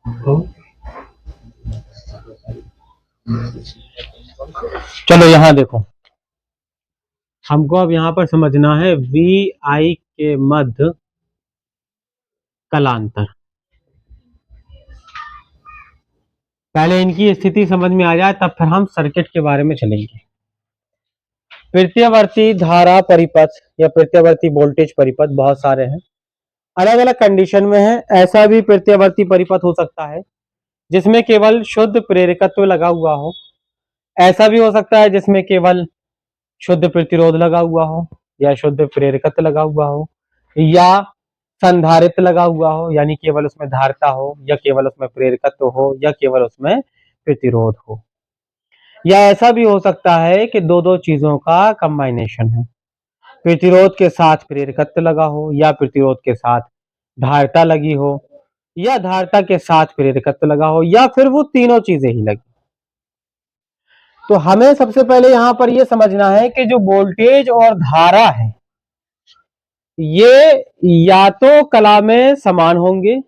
तो चलो यहाँ देखो, हमको अब यहाँ पर समझना है वी आई के मध्य कलांतर। पहले इनकी स्थिति समझ में आ जाए तब फिर हम सर्किट के बारे में चलेंगे। प्रत्यावर्ती धारा परिपथ या प्रत्यावर्ती वोल्टेज परिपथ बहुत सारे हैं, अलग अलग कंडीशन में है। ऐसा भी प्रत्यावर्ती परिपथ हो सकता है जिसमें केवल शुद्ध प्रेरकत्व लगा हुआ हो, ऐसा भी हो सकता है जिसमें केवल शुद्ध प्रतिरोध लगा हुआ हो या शुद्ध प्रेरकत्व लगा हुआ हो, या संधारित्र लगा हुआ हो यानी केवल उसमें धारिता हो, या केवल उसमें प्रेरकत्व हो, या केवल उसमें प्रतिरोध हो। या ऐसा भी हो सकता है कि दो दो चीजों का कंबाइनेशन हो, प्रतिरोध के साथ प्रेरकत्व लगा हो, या प्रतिरोध के साथ धारिता लगी हो, या धारिता के साथ प्रेरकत्व लगा हो, या फिर वो तीनों चीजें ही लगी। तो हमें सबसे पहले यहां पर यह समझना है कि जो वोल्टेज और धारा है ये या तो कला में समान होंगे।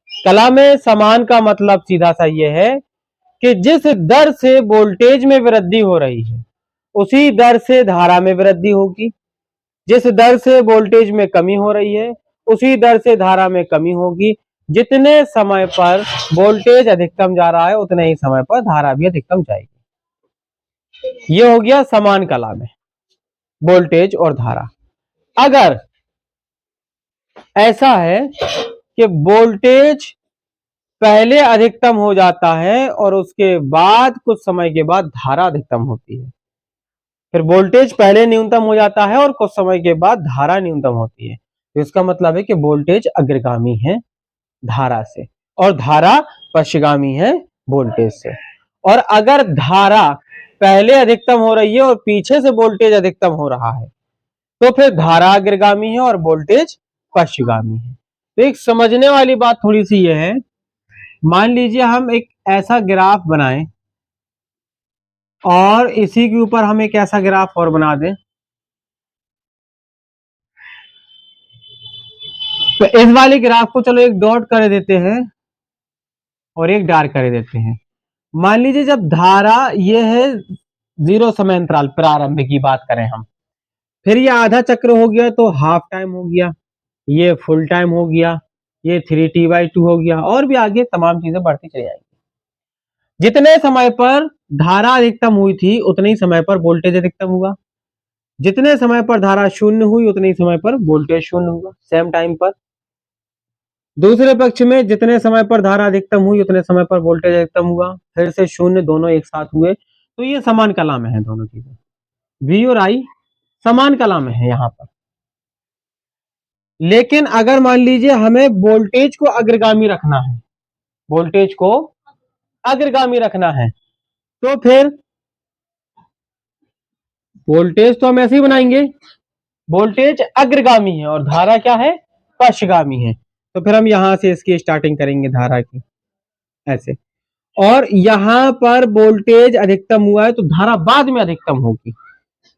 कला में समान का मतलब सीधा सा ये है कि जिस दर से वोल्टेज में वृद्धि हो रही है उसी दर से धारा में वृद्धि होगी, जिस दर से वोल्टेज में कमी हो रही है उसी दर से धारा में कमी होगी। जितने समय पर वोल्टेज अधिकतम जा रहा है उतने ही समय पर धारा भी अधिकतम जाएगी। ये हो गया समान कला में वोल्टेज और धारा। अगर ऐसा है कि वोल्टेज पहले अधिकतम हो जाता है और उसके बाद कुछ समय के बाद धारा अधिकतम होती है, फिर वोल्टेज पहले न्यूनतम हो जाता है और कुछ समय के बाद धारा न्यूनतम होती है, तो इसका मतलब है कि वोल्टेज अग्रगामी है धारा से और धारा पश्चगामी है वोल्टेज से। और अगर धारा पहले अधिकतम हो रही है और पीछे से वोल्टेज अधिकतम हो रहा है तो फिर धारा अग्रगामी है और वोल्टेज पश्चगामी है। तो एक समझने वाली बात थोड़ी सी यह है, मान लीजिए हम एक ऐसा ग्राफ बनाएं और इसी के ऊपर हम एक ऐसा ग्राफ और बना दें, तो इस वाले ग्राफ को चलो एक डॉट कर देते हैं और एक डार्क कर देते हैं। मान लीजिए जब धारा ये है 0 समय अंतराल प्रारंभ की बात करें हम, फिर ये आधा चक्र हो गया तो हाफ टाइम हो गया, ये फुल टाइम हो गया, ये 3t/2 हो गया, और भी आगे तमाम चीजें बढ़ती चली जाएंगी। जितने समय पर धारा अधिकतम हुई थी उतने ही समय पर वोल्टेज अधिकतम हुआ, जितने समय पर धारा शून्य हुई उतने ही समय पर वोल्टेज शून्य हुआ सेम टाइम पर। दूसरे पक्ष में जितने समय पर धारा अधिकतम हुई उतने समय पर वोल्टेज अधिकतम हुआ, फिर से शून्य, दोनों एक साथ हुए। तो ये समान कला में है, दोनों चीजें वी और आई समान कला में है यहां पर। लेकिन अगर मान लीजिए हमें वोल्टेज को अग्रगामी रखना है, वोल्टेज को अग्रगामी रखना है, तो फिर वोल्टेज तो हम ऐसे ही बनाएंगे, वोल्टेज अग्रगामी है और धारा क्या है, पश्चगामी है। तो फिर हम यहां से इसकी स्टार्टिंग करेंगे धारा की ऐसे, और यहां पर वोल्टेज अधिकतम हुआ है तो धारा बाद में अधिकतम होगी,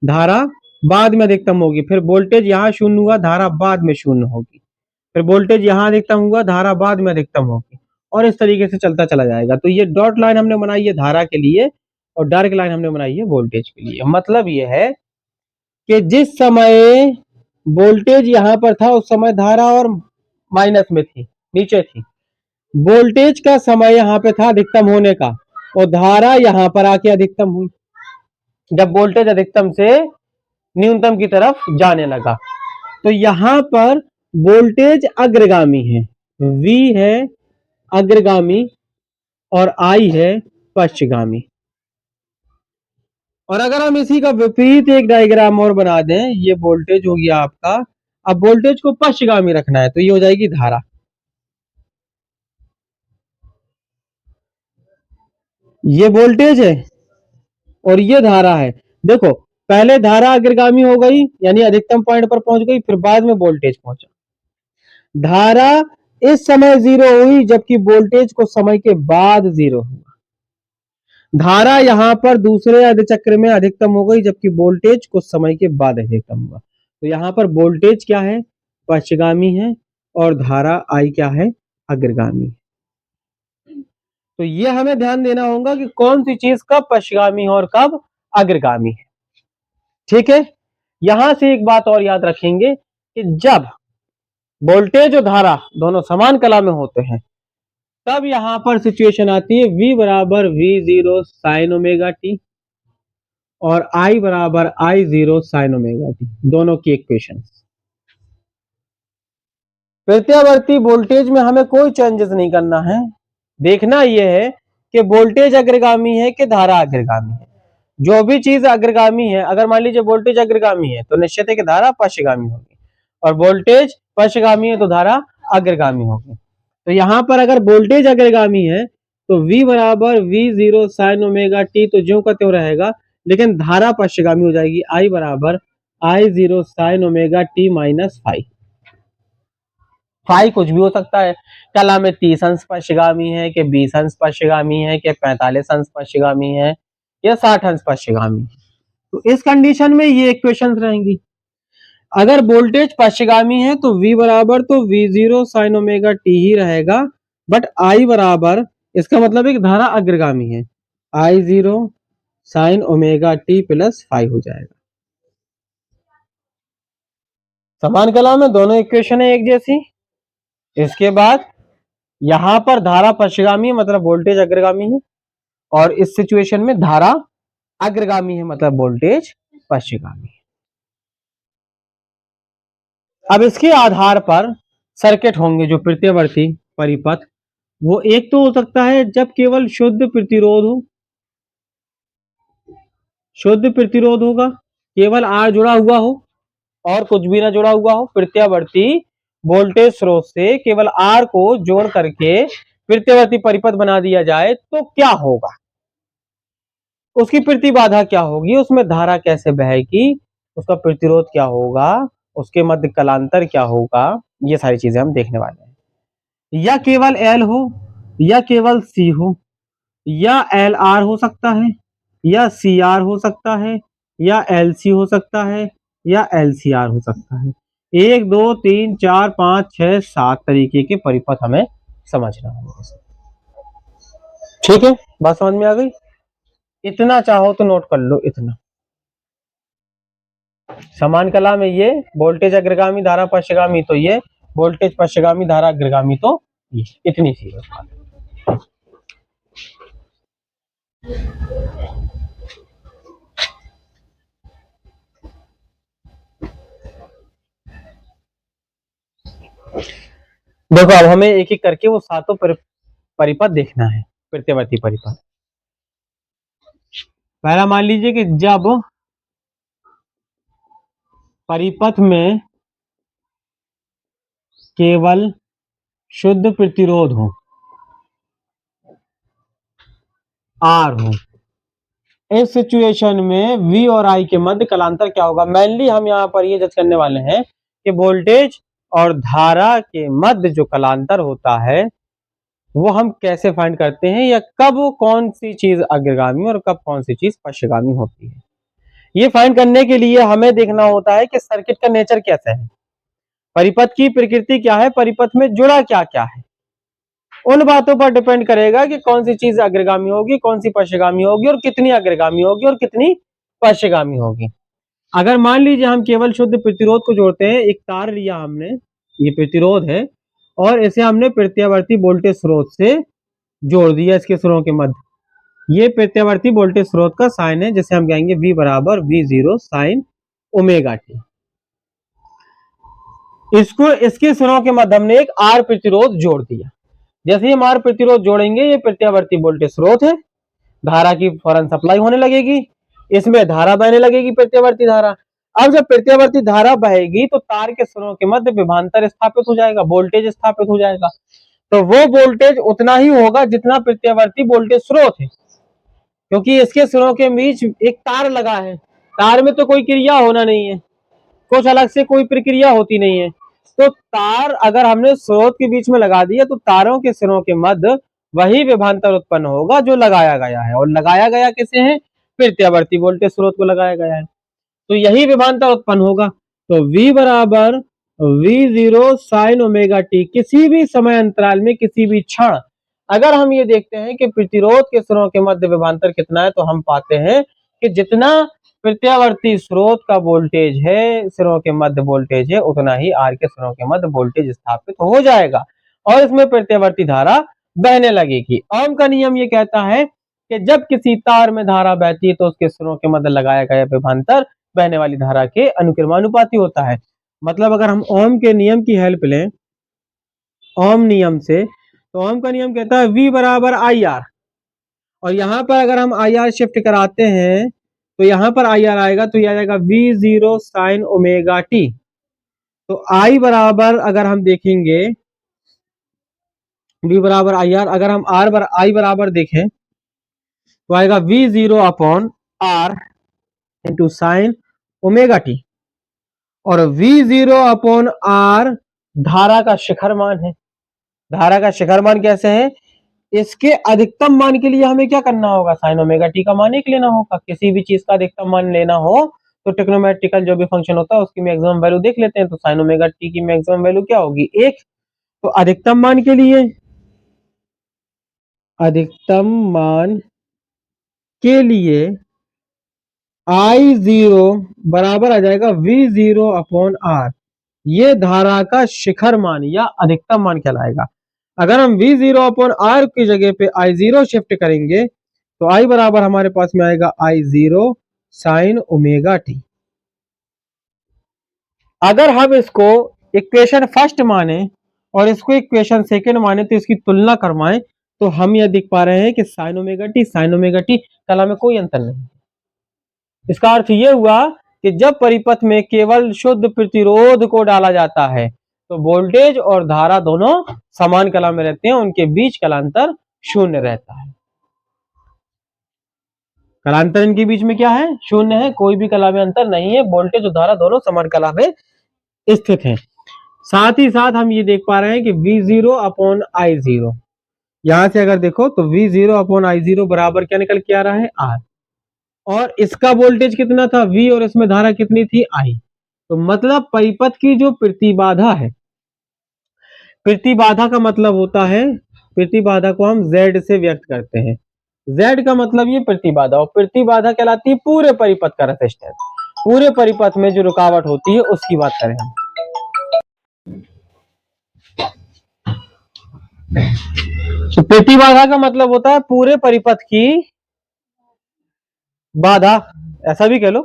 धारा बाद में अधिकतम होगी। फिर वोल्टेज यहां शून्य हुआ, धारा बाद में शून्य होगी, फिर वोल्टेज यहां अधिकतम हुआ, धारा बाद में अधिकतम होगी, और इस तरीके से चलता चला जाएगा। तो ये डॉट लाइन हमने बनाई है धारा के लिए और डार्क लाइन हमने बनाई है वोल्टेज के लिए। मतलब ये है कि जिस समय वोल्टेज यहां पर था उस समय धारा और माइनस में थी, नीचे थी। वोल्टेज का समय यहां पे था अधिकतम होने का और धारा यहां पर आके अधिकतम हुई जब वोल्टेज अधिकतम से न्यूनतम की तरफ जाने लगा। तो यहां पर वोल्टेज अग्रगामी है, V है अग्रगामी और I है पश्चगामी। और अगर हम इसी का विपरीत एक डायग्राम और बना दें, ये वोल्टेज हो गया आपका, अब वोल्टेज को पश्चगामी रखना है तो ये हो जाएगी धारा, ये वोल्टेज है और ये धारा है। देखो पहले धारा अग्रगामी हो गई यानी अधिकतम पॉइंट पर पहुंच गई, फिर बाद में वोल्टेज पहुंचा। धारा इस समय 0 हुई जबकि वोल्टेज को समय के बाद 0 हुआ। धारा यहां पर दूसरे अर्धचक्र में अधिकतम हो गई जबकि वोल्टेज कुछ समय के बाद अधिकतम हुआ। तो यहां पर वोल्टेज क्या है, पश्चगामी है, और धारा I क्या है, अग्रगामी। तो ये हमें ध्यान देना होगा कि कौन सी चीज कब पश्चिगामी है और कब अग्रगामी है। ठीक है, यहां से एक बात और याद रखेंगे कि जब वोल्टेज और धारा दोनों समान कला में होते हैं तब यहां पर सिचुएशन आती है V बराबर V0 साइन ओमेगा टी और I बराबर I0 साइन ओमेगा टी, दोनों की इक्वेशन। प्रत्यावर्ती वोल्टेज में हमें कोई चेंजेस नहीं करना है, देखना यह है कि वोल्टेज अग्रगामी है कि धारा अग्रगामी है। जो भी चीज अग्रगामी है, अगर मान लीजिए वोल्टेज अग्रगामी है तो निश्चित है कि धारा पश्चिगामी होगी, और वोल्टेज पश्चिगामी है तो धारा अग्रगामी होगी। तो यहां पर अगर वोल्टेज अग्रगामी है तो V बराबर V0 साइन ओमेगा टी तो ज्यों का त्यों रहेगा, लेकिन धारा पश्चिगामी हो जाएगी, I बराबर I0 sign omega T minus five. Five कुछ भी हो सकता है, कला में 30 अंश पश्चिगामी है कि 20 अंश पश्चिगामी है कि 45 अंश पश्चिगामी है या 60 अंश पश्चिगामी है। तो इस कंडीशन में ये इक्वेशंस रहेंगी। अगर वोल्टेज पश्चिगामी है तो V बराबर तो V0 साइन ओमेगा टी ही रहेगा, बट I बराबर, इसका मतलब है कि धारा अग्रगामी है, I0 sign omega t plus 5 हो जाएगा। समान कला में दोनों इक्वेशन है एक जैसी। इसके बाद यहां पर धारा पश्चिगामी है मतलब वोल्टेज अग्रगामी है, और इस सिचुएशन में धारा अग्रगामी है मतलब वोल्टेज पश्चिगामी है। अब इसके आधार पर सर्किट होंगे जो प्रत्यावर्ती परिपथ, वो एक तो हो सकता है जब केवल शुद्ध प्रतिरोध हो, शुद्ध प्रतिरोध होगा, केवल R जुड़ा हुआ हो और कुछ भी ना जुड़ा हुआ हो। प्रत्यावर्ती वोल्टेज स्रोत से केवल R को जोड़ करके प्रत्यावर्ती परिपथ बना दिया जाए तो क्या होगा, उसकी प्रतिबाधा क्या होगी, उसमें धारा कैसे बहेगी, उसका प्रतिरोध क्या होगा, उसके मध्य कलांतर क्या होगा, ये सारी चीजें हम देखने वाले हैं। या केवल L हो या केवल C हो, या LR हो सकता है या CR हो सकता है या LC हो सकता है या LCR हो सकता है। 1 2 3 4 5 6 7 तरीके के परिपथ हमें समझना होगा। ठीक है, बात समझ में आ गई? इतना चाहो तो नोट कर लो, इतना। समान कला में ये वोल्टेज अग्रगामी धारा पश्चिगामी तो ये वोल्टेज पश्चिगामी धारा अग्रगामी तो ये, इतनी सी बात। देखो अब हमें एक एक करके वो सातों परिपथ देखना है, प्रत्यावर्ती परिपथ। पहला मान लीजिए कि जब परिपथ में केवल शुद्ध प्रतिरोध हो, R हो, इस सिचुएशन में V और I के मध्य कलांतर क्या होगा। मेनली हम यहाँ पर ये जज करने वाले हैं कि वोल्टेज और धारा के मध्य जो कलांतर होता है वो हम कैसे फाइंड करते हैं, या कब कौन सी चीज अग्रगामी और कब कौन सी चीज पश्चिगामी होती है। ये फाइंड करने के लिए हमें देखना होता है कि सर्किट का नेचर कैसा है, परिपथ की प्रकृति क्या है, परिपथ में जुड़ा क्या क्या है। उन बातों पर डिपेंड करेगा कि कौन सी चीज अग्रगामी होगी, कौन सी पश्चिगामी होगी, और कितनी अग्रगामी होगी और कितनी पश्चिगामी होगी। अगर मान लीजिए हम केवल शुद्ध प्रतिरोध को जोड़ते हैं, एक तार लिया हमने, ये प्रतिरोध है, और इसे हमने प्रत्यावर्ती वोल्टेज स्रोत से जोड़ दिया इसके सिरों के मध्य, ये प्रत्यावर्ती वोल्टेज स्रोत का साइन है जिसे हम कहेंगे V बराबर V0 साइन ओमेगा टी। इसको इसके सिरों के मध्य हमने एक R प्रतिरोध जोड़ दिया। जैसे ही हम R प्रतिरोध जोड़ेंगे, ये प्रत्यावर्ती वोल्टेज स्रोत है, धारा की फौरन सप्लाई होने लगेगी, इसमें धारा बहने लगेगी, प्रत्यावर्ती धारा। अब जब प्रत्यावर्ती धारा बहेगी तो तार के सिरों के मध्य विभवांतर स्थापित हो जाएगा, वोल्टेज स्थापित हो जाएगा। तो वो वोल्टेज उतना ही होगा जितना प्रत्यावर्ती वोल्टेज स्रोत है, क्योंकि इसके सिरों के बीच एक तार लगा है, तार में तो कोई क्रिया होना नहीं है, कुछ अलग से कोई प्रक्रिया होती नहीं है। तो तार अगर हमने स्रोत के बीच में लगा दिया तो तारों के सिरों के मध्य वही विभवांतर उत्पन्न होगा जो लगाया गया है, और लगाया गया किसे है, प्रत्यावर्ती वोल्टेज स्रोत को लगाया गया है, तो यही विभवांतर उत्पन्न होगा। तो V बराबर V0 साइन ओमेगा टी, किसी भी समय अंतराल में किसी भी क्षण अगर हम ये देखते हैं कि प्रतिरोध के सिरों के मध्य विभवांतर कितना है, तो हम पाते हैं कि जितना प्रत्यावर्ती स्रोत का वोल्टेज है, सिरों के मध्य वोल्टेज है, उतना ही आर के सिरों के मध्य वोल्टेज स्थापित हो जाएगा और इसमें प्रत्यावर्ती धारा बहने लगेगी। ओम का नियम ये कहता है कि जब किसी तार में धारा बहती है तो उसके सिरों के मध्य लगाया गया विभवांतर बहने वाली धारा के अनुक्रमानुपाती होता है। मतलब अगर हम ओम के नियम की हेल्प लें, ओम नियम से, तो ओम का नियम कहता है V बराबर आई आर, और यहां पर अगर हम आई आर शिफ्ट कराते हैं तो यहां पर आई आर आएगा, तो यह आ जाएगा V0 साइन ओमेगा टी। तो आई बराबर अगर हम देखेंगे V बराबर आई आर, अगर हम आई बराबर देखें तो आएगा V0 upon r into sine omega T, और V0 अपॉन आर धारा का शिखर मान है। धारा का शिखर मान कैसे है? इसके अधिकतम मान के लिए हमें क्या करना होगा? साइन ओमेगा टी का मान एक लेना होगा। किसी भी चीज का अधिकतम मान लेना हो तो ट्रिग्नोमेट्रिकल जो भी फंक्शन होता है उसकी मैक्सिमम वैल्यू देख लेते हैं। तो साइन ओमेगा टी की मैक्सिमम वैल्यू क्या होगी? 1। तो अधिकतम मान के लिए, अधिकतम मान के लिए I0 बराबर आ जाएगा V0 अपॉन आर। ये धारा का शिखर मान या अधिकतम मान कहलाएगा। अगर हम V0 अपॉन आर की जगह पे I0 शिफ्ट करेंगे तो I बराबर हमारे पास में आएगा I0 साइन ओमेगा टी। अगर हम इसको इक्वेशन फर्स्ट माने और इसको इक्वेशन सेकंड माने तो इसकी तुलना करवाएं तो हम यह देख पा रहे हैं कि साइन ओमेगा टी कला में कोई अंतर नहीं। इसका अर्थ यह हुआ कि जब परिपथ में केवल शुद्ध प्रतिरोध को डाला जाता है तो वोल्टेज और धारा दोनों समान कला में रहते हैं, उनके बीच कलांतर शून्य रहता है। कलांतर इनके बीच में क्या है? शून्य है, कोई भी कला में अंतर नहीं है, वोल्टेज और धारा दोनों समान कला में स्थित हैं। साथ ही साथ हम ये देख पा रहे हैं कि V0 अपॉन I0, यहां से अगर देखो तो V0 अपॉन I0 बराबर क्या निकल के आ रहा है? R। और इसका वोल्टेज कितना था? V, और इसमें धारा कितनी थी? I। तो मतलब परिपथ की जो प्रतिबाधा है, प्रतिबाधा का मतलब होता है, प्रतिबाधा को हम Z से व्यक्त करते हैं। Z का मतलब ये प्रतिबाधा, और प्रतिबाधा कहलाती है पूरे परिपथ का रेजिस्टेंस। पूरे परिपथ में जो रुकावट होती है उसकी बात करें हम। तो प्रतिबाधा का मतलब होता है पूरे परिपथ की बाधा, ऐसा भी कह लो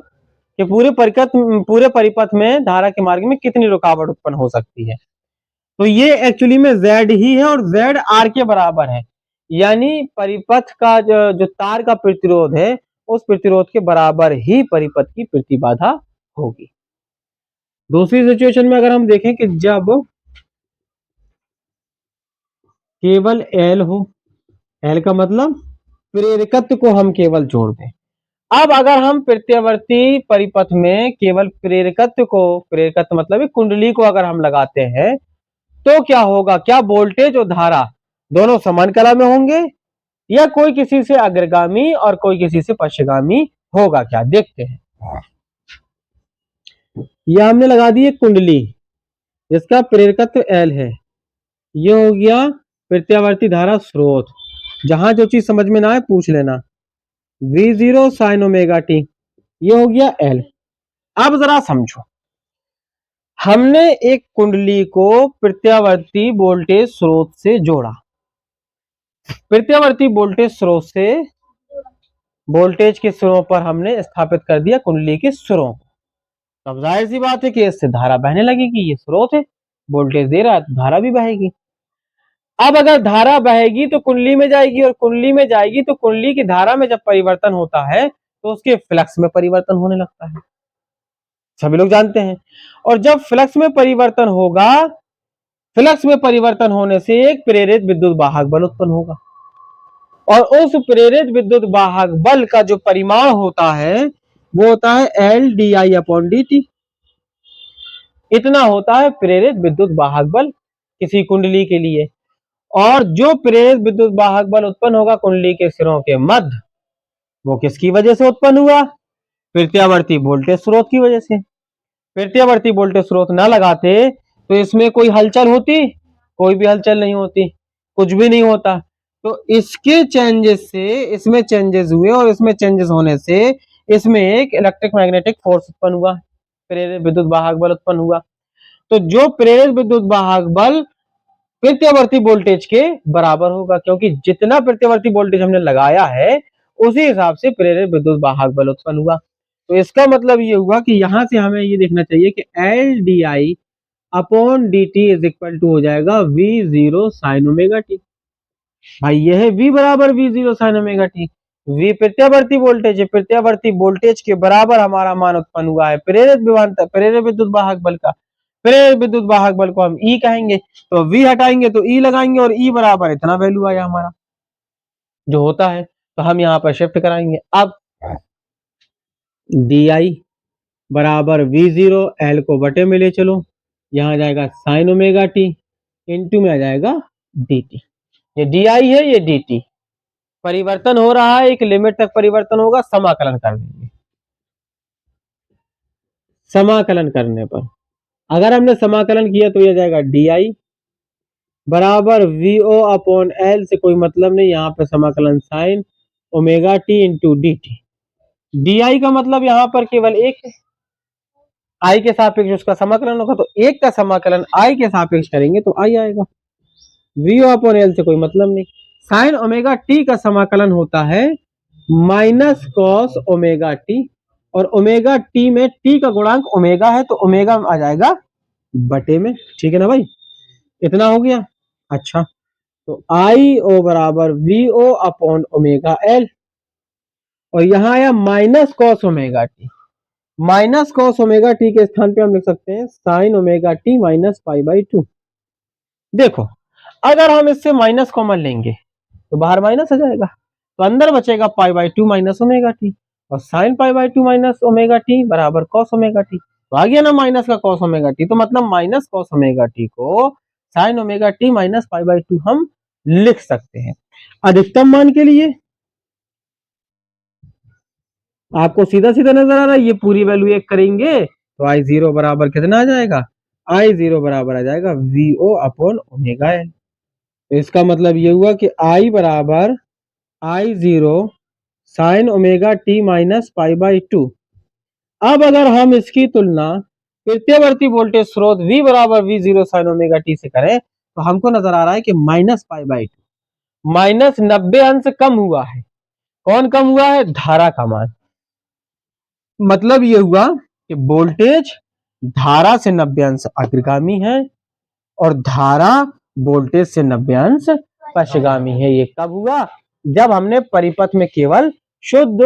कि पूरे परिपथ में धारा के मार्ग में कितनी रुकावट उत्पन्न हो सकती है। तो ये एक्चुअली में Z ही है, और Z R के बराबर है, यानी परिपथ का जो तार का प्रतिरोध है उस प्रतिरोध के बराबर ही परिपथ की प्रतिबाधा होगी। दूसरी सिचुएशन में अगर हम देखें कि जब केवल L हो, L का मतलब प्रेरकत्व को हम केवल जोड़ दें। अब अगर हम प्रत्यावर्ती परिपथ में केवल प्रेरकत्व मतलब कुंडली को अगर हम लगाते हैं तो क्या होगा? क्या वोल्टेज और धारा दोनों समान कला में होंगे, या कोई किसी से अग्रगामी और कोई किसी से पश्चगामी होगा? क्या देखते हैं। यह हमने लगा दी एक कुंडली जिसका प्रेरकत्व L है। यह हो गया प्रत्यावर्ती धारा स्रोत। जहां जो चीज समझ में ना आए पूछ लेना। V0 साइन ओमेगा टी, ये हो गया L। अब जरा समझो, हमने एक कुंडली को प्रत्यावर्ती वोल्टेज स्रोत से जोड़ा। प्रत्यावर्ती वोल्टेज स्रोत से वोल्टेज के सिरों पर हमने स्थापित कर दिया कुंडली के सिरों को। अब जाहिर सी बात है कि इससे धारा बहने लगेगी, ये स्रोत है, वोल्टेज दे रहा है तो धारा भी बहेगी। अब अगर धारा बहेगी तो कुंडली में जाएगी, और कुंडली में जाएगी तो कुंडली की धारा में जब परिवर्तन होता है तो उसके फ्लक्स में परिवर्तन होने लगता है, सभी लोग जानते हैं। और जब फ्लक्स में परिवर्तन होगा, फ्लक्स में परिवर्तन होने से एक प्रेरित विद्युत वाहक बल उत्पन्न होगा, और उस प्रेरित विद्युत वाहक बल का जो परिमाण होता है वो होता है L/di/dt। इतना होता है प्रेरित विद्युत वाहक बल किसी कुंडली के लिए। और जो प्रेरित विद्युत वाहक बल उत्पन्न होगा कुंडली के सिरों के मध्य, वो किसकी वजह से उत्पन्न हुआ? प्रत्यावर्ती वोल्टेज स्रोत की वजह से। प्रत्यावर्ती वोल्टेज स्रोत ना लगाते तो इसमें कोई हलचल होती? कोई भी हलचल नहीं होती, कुछ भी नहीं होता। तो इसके चेंजेस से इसमें चेंजेस हुए और इसमें चेंजेस होने से इसमें एक इलेक्ट्रिक मैग्नेटिक फोर्स उत्पन्न हुआ, प्रेरित विद्युत वाहक बल उत्पन्न हुआ। तो जो प्रेरित विद्युत वाहक बल प्रत्यावर्ती वोल्टेज के बराबर होगा, क्योंकि जितना प्रत्यावर्ती वोल्टेज हमने लगाया है उसी हिसाब से प्रेरित विद्युत वाहक बल उत्पन्न हुआ। तो इसका मतलब ये हुआ कि यहां से हमें ये देखना चाहिए कि l d i upon d t is equal to हो जाएगा v zero sine omega t. भाई यह है v बराबर v जीरो साइन ओमेगा टी। v प्रत्यावर्ती वोल्टेज है, प्रत्यावर्ती वोल्टेज के बराबर हमारा मान उत्पन्न हुआ है प्रेरित विभवांतर प्रेरित विद्युत वाहक बल का। प्रेरित विद्युत वाहक बल को हम E कहेंगे, तो v हटाएंगे तो E लगाएंगे और E बराबर इतना वैल्यू आया हमारा जो होता है। तो हम यहाँ पर शिफ्ट कराएंगे। अब डी आई बराबर v जीरो, एल को बटे में ले चलो, यहाँ जाएगा साइन ओमेगा टी, इंटू में आ जाएगा डी टी। ये डी आई है, ये डी टी। परिवर्तन हो रहा है, एक लिमिट तक परिवर्तन होगा, समाकलन कर देंगे। समाकलन करने पर अगर हमने समाकलन किया तो यह जाएगा डी आई बराबर वी ओ अपॉन एल से कोई मतलब नहीं, यहाँ पे समाकलन sign omega T into D T. D I का मतलब यहाँ पर केवल एक है, आई के सापेक्ष उसका समाकलन होगा, तो एक का समाकलन आई के सापेक्ष करेंगे तो आई आएगा। वी ओ अपॉन एल से कोई मतलब नहीं। साइन ओमेगा टी का समाकलन होता है माइनस कॉस ओमेगा टी, और ओमेगा टी में टी का गुणांक ओमेगा है तो ओमेगा आ जाएगा बटे में। ठीक है ना भाई, इतना हो गया। अच्छा, तो आई ओ बराबर वी ओ अपॉन ओमेगा एल, और यहां आया minus cos omega T. Minus cos omega t के स्थान पे हम लिख सकते हैं sine omega T minus pi by two. देखो अगर हम इससे माइनस कॉमन लेंगे तो बाहर माइनस आ जाएगा, तो अंदर बचेगा pi by two minus omega T, और sine pi by two minus omega T बराबर कॉस ओमेगा टी। तो आ गया ना माइनस का कॉस ओमेगा टी, तो मतलब माइनस कॉस ओमेगा टी को sign omega T minus pi by to हम लिख सकते हैं। अधिकतम मान के लिए आपको सीधा सीधा नजर आ रहा है, ये पूरी वैल्यू एक करेंगे तो आई जीरो बराबर कितना आ जाएगा, आई जीरो बराबर आ जाएगा वी ओ अपॉन ओमेगा एल। तो इसका मतलब ये हुआ कि आई बराबर I zero sine omega T minus pi by two. अब अगर हम इसकी तुलना प्रत्यावर्ती वोल्टेज स्रोत V बराबर we zero sine omega T से करें तो हमको नजर आ रहा है कि minus pi by two, minus 90 अंश कम हुआ है। कौन कम हुआ है, धारा का मान। मतलब ये हुआ कि वोल्टेज धारा से 90 अंश अग्रगामी है और धारा वोल्टेज से 90 अंश पश्चगामी है। ये कब हुआ, जब हमने परिपथ में केवल शुद्ध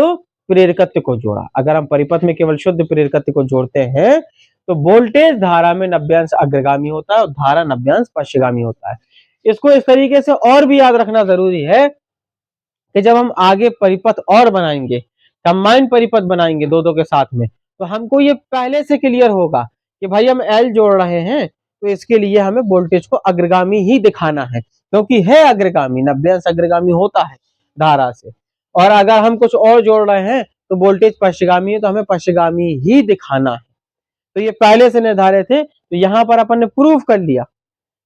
प्रेरकत्व को जोड़ा। अगर हम परिपथ में केवल शुद्ध प्रेरकत्व को जोड़ते हैं तो वोल्टेज धारा में 90 अंश अग्रगामी होता है और धारा 90 अंश पश्चगामी होता है। इसको इस तरीके से और भी याद रखना जरूरी है कि जब हम आगे परिपथ और बनाएंगे, कंबाइंड परिपथ बनाएंगे दो दो के साथ में, तो हमको ये पहले से क्लियर होगा कि भाई हम एल जोड़ रहे हैं तो इसके लिए हमें वोल्टेज को अग्रगामी ही दिखाना है, क्योंकि है अग्रगामी, 90 अंश अग्रगामी होता है धारा से। और अगर हम कुछ और जोड़ रहे हैं तो वोल्टेज पश्चगामी है तो हमें पश्चगामी ही दिखाना है। तो ये पहले से निर्धारित है। तो यहाँ पर अपन ने प्रूफ कर लिया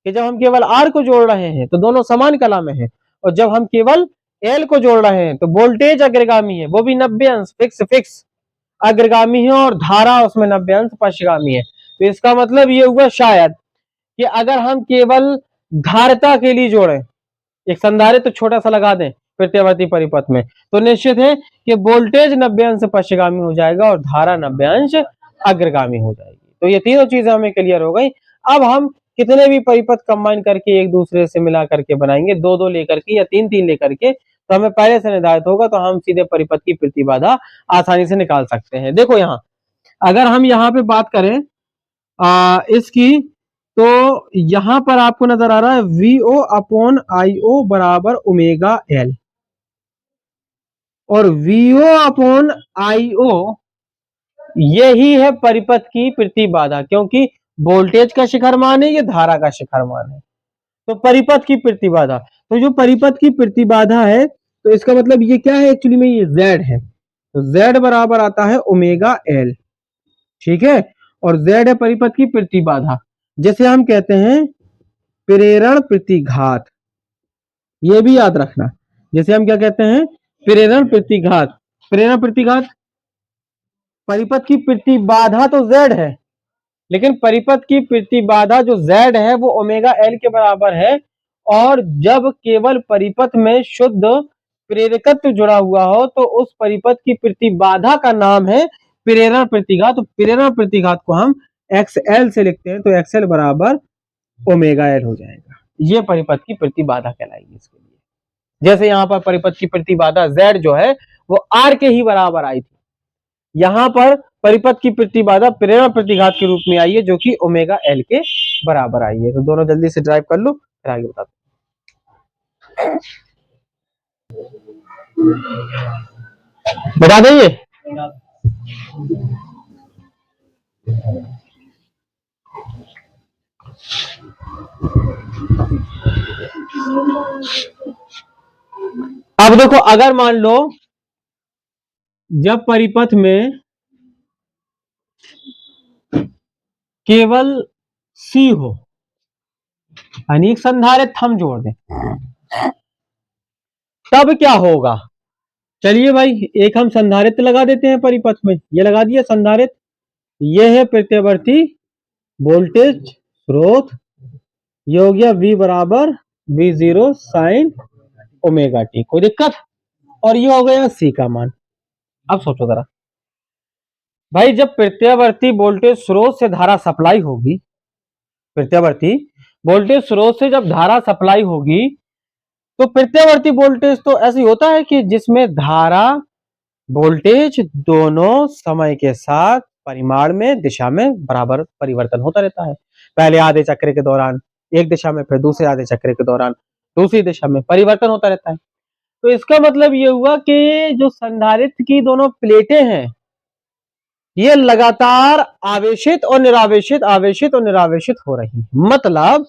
कि जब हम केवल आर को जोड़ रहे हैं तो दोनों समान कला में है, और जब हम केवल एल को जोड़ रहे हैं तो वोल्टेज अग्रगामी है, वो भी 90 अंश फिक्स अग्रगामी है, और धारा उसमें 90 अंश पश्चगामी है। तो इसका मतलब ये हुआ शायद कि अगर हम केवल धारिता के लिए जोड़ें, एक संधारित्र तो छोटा सा लगा दें प्रत्यावर्ती परिपथ में, तो निश्चित है कि वोल्टेज 90 अंश पश्चगामी हो जाएगा और धारा 90 अंश अग्रगामी हो जाएगी। तो ये तीनों चीजें हमें क्लियर हो गई। अब हम कितने भी परिपथ कंबाइन करके एक दूसरे से मिला करके बनाएंगे, दो दो लेकर के या तीन तीन लेकर के, तो हमें पहले से निर्धारित होगा, तो हम सीधे परिपथ की प्रतिबाधा आसानी से निकाल सकते हैं। देखो यहाँ अगर हम यहाँ पे बात करें इसकी, तो यहां पर आपको नजर आ रहा है V O upon I o बराबर ओमेगा एल, और वी ओ अपॉन आई ओ यही है परिपथ की प्रतिबाधा, क्योंकि वोल्टेज का शिखर मान है, ये धारा का शिखर मान है। तो परिपथ की प्रतिबाधा, तो जो परिपथ की प्रतिबाधा है तो इसका मतलब ये क्या है, एक्चुअली में ये Z है। तो Z बराबर आता है ओमेगा एल, ठीक है, और Z है परिपथ की प्रतिबाधा, जैसे हम कहते हैं प्रेरण प्रतिघात। ये भी याद रखना। जैसे हम क्या कहते हैं, प्रेरण प्रतिघात। प्रेरण प्रतिघात, परिपथ की प्रतिबाधा तो z है, लेकिन परिपथ की प्रतिबाधा जो z है वो ओमेगा एल के बराबर है। और जब केवल परिपथ में शुद्ध प्रेरकत्व जुड़ा हुआ हो तो उस परिपथ की प्रतिबाधा का नाम है प्रेरण प्रतिघात। तो प्रेरण प्रतिघात को हम XL से लिखते हैं, तो XL बराबर ओमेगा एल हो जाएगा। ये परिपथ की प्रतिबाधा कहलाएगी इसके लिए। जैसे यहाँ पर परिपथ की प्रतिबाधा Z जो है वो R के ही बराबर आई थी, यहाँ पर परिपथ की प्रतिबाधा प्रेरण प्रतिघात के रूप में आई है जो कि ओमेगा एल के बराबर आई है। तो दोनों जल्दी से ड्राइव कर लो, फिर आगे बताते बता देंगे। अब देखो, अगर मान लो जब परिपथ में केवल C हो, यानी संधारित्र हम जोड़ दें, तब क्या होगा। चलिए भाई, एक हम संधारित्र लगा देते हैं परिपथ में, ये लगा दिया संधारित्र। ये है प्रत्यावर्ती वोल्टेज स्रोत, ये हो गया V बराबर V0 साइन ओमेगा टी, कोई दिक्कत। और ये हो गया C का मान। अब सोचो जरा भाई, जब प्रत्यावर्ती वोल्टेज स्रोत से धारा सप्लाई होगी, प्रत्यावर्ती वोल्टेज स्रोत से जब धारा सप्लाई होगी तो प्रत्यावर्ती वोल्टेज तो ऐसे होता है कि जिसमें धारा वोल्टेज दोनों समय के साथ परिमाण में दिशा में बराबर परिवर्तन होता रहता है। पहले आधे चक्र के दौरान एक दिशा में, फिर दूसरे आधे चक्र के दौरान दूसरी दिशा में परिवर्तन होता रहता है। तो इसका मतलब ये हुआ कि जो संधारित्र की दोनों प्लेटें हैं ये लगातार आवेशित और निरावेशित, आवेशित और निरावेशित हो रही, मतलब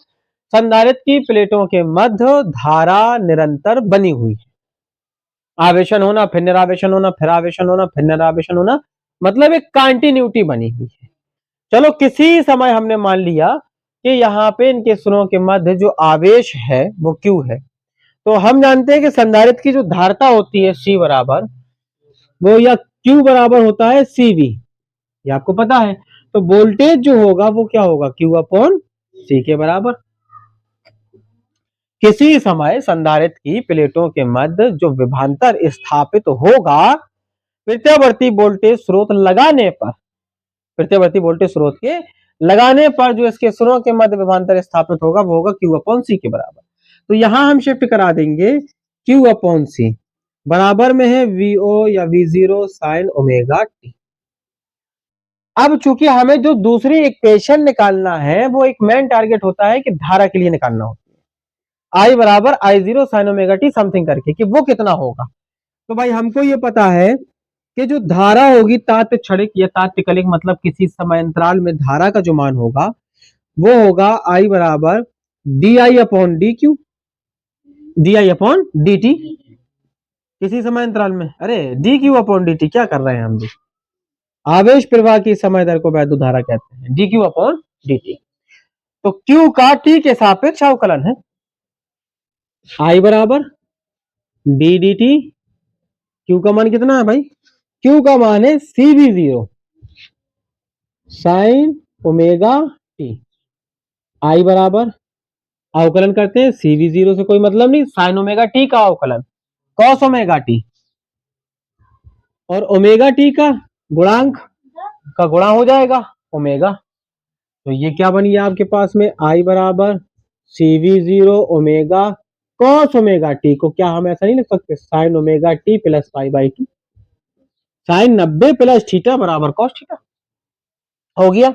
संधारित्र की प्लेटों के मध्य धारा निरंतर बनी हुई है। आवेशन होना, फिर निरावेशन होना, फिर आवेशन होना, फिर निरावेशन होना, मतलब एक कंटिन्यूटी बनी हुई है। चलो किसी समय हमने मान लिया कि यहाँ पे इनके सुरों के मध्य जो आवेश है वो Q है, तो हम जानते हैं कि संधारित्र की जो धारता होती है C बराबर, वो या Q बराबर होता है CV, ये आपको पता है। तो वोल्टेज जो होगा वो क्या होगा, Q अपॉन C के बराबर। किसी समय संधारित्र की प्लेटों के मध्य जो विभवांतर स्थापित होगा प्रत्यावर्ती वोल्टेज स्रोत लगाने पर, प्रत्यावर्ती वोल्टेज स्रोत के लगाने पर जो इसके सुरों के मध्य विभवांतर स्थापित होगा वो होगा Q अपॉन C के बराबर। तो यहां हम शिफ्ट करा देंगे Q अपॉन C बराबर में है VO या V0 साइन ओमेगा टी। अब चूंकि हमें जो दूसरी इक्वेशन निकालना है वो एक मेन टारगेट होता है कि धारा के लिए निकालना होता है, I बराबर I0 sign omega T something करके कि वो कितना होगा। तो भाई हमको ये पता है कि जो धारा होगी तात्क्षणिक या तात्कालिक, मतलब किसी समय अंतराल में धारा का जो मान होगा वो होगा I बराबर DI upon DQ, DI upon DT किसी समय अंतराल में। अरे DQ अपॉन DT क्या कर रहे हैं हम भी, आवेश प्रवाह की समय दर को वैद्युत धारा कहते हैं, DQ अपॉन DT। तो Q का T के सापेक्ष अवकलन है, I बराबर DDT। Q का मान कितना है भाई, Q का मान है CV0 sign omega T. I बराबर अवकलन करते हैं, CV0 से कोई मतलब नहीं, साइन ओमेगा टी का अवकलन कॉस ओमेगा टी, और ओमेगा टी का गुणांक का गुणा हो जाएगा ओमेगा। तो ये क्या बन गया आपके पास में, I बराबर CV0 omega cos omega T को क्या हम ऐसा नहीं लिख सकते, sine omega t plus pi by two, sine 90 plus theta बराबर कॉस थीटा हो गया।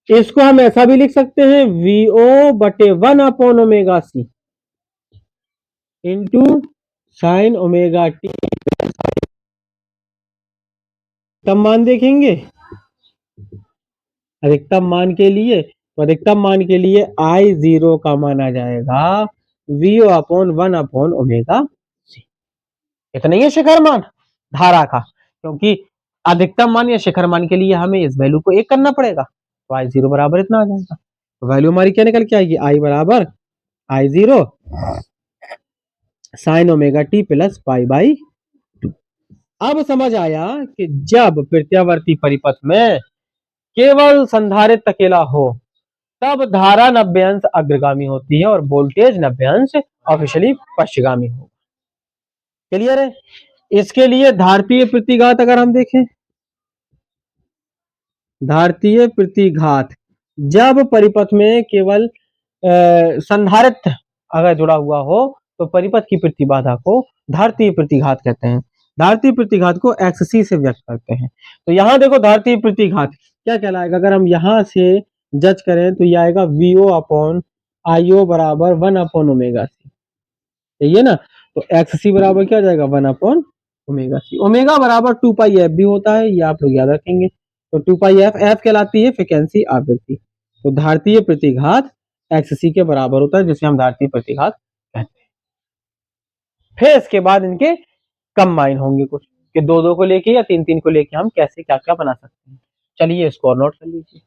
इसको हम ऐसा भी लिख सकते हैं VO बटे 1 upon omega c into sine omega t. अधिकतम मान देखेंगे, अधिकतम मान के लिए, तो अधिकतम मान के लिए I0 का मान आ जाएगा VO upon 1 upon omega c. इतना ही है शिखर मान धारा का, क्योंकि अधिकतम मान या शिखर मान के लिए हमें इस वैल्यू को 1 करना पड़ेगा, तो I0 बराबर इतना आ जाएगा। तो वैल्यू हमारी क्या निकल के आएगी, I बराबर I0 sign omega t plus pi by 2। अब समझ आया कि जब प्रत्यावर्ती परिपथ में केवल संधारित्र अकेला हो तब धारा 90 अंश अग्रगामी होती है और वोल्टेज 90 अंश ऑफिशियली पश्चगामी होगा। क्लियर है? इसके लिए धारतीय प्रतिघात अगर हम देखें, धारतीय प्रतिघात जब परिपथ में केवल संधारित्र अगर जुड़ा हुआ हो तो परिपथ की प्रतिबाधा को धारतीय प्रतिघात कहते हैं। धारतीय प्रतिघात को XC से व्यक्त करते हैं। तो यहां देखो धारतीय प्रतिघात क्या कहलाएगा, अगर हम यहां से जज करें तो ये आएगा VO अपॉन IO बराबर 1 अपॉन ओमेगा सी। सही है ना? तो XC बराबर क्या हो जाएगा 1 अपॉन ओमेगा सी। ओमेगा बराबर 2 पाई एफ भी होता है, ये आप लोग याद रखेंगे। तो 2 पाई एफ, एफ कहलाती है फ्रीक्वेंसी आवृत्ति। तो धारतीय प्रतिघात XC के बराबर होता है, जिसे हम धारतीय प्रतिघात कहते हैं। फिर इसके बाद इनके कंबाइन होंगे कुछ कि 2-2 को लेके या 3-3 को लेके हम कैसे क्या क्या बना सकते हैं। चलिए इसको और नोट कर लीजिए।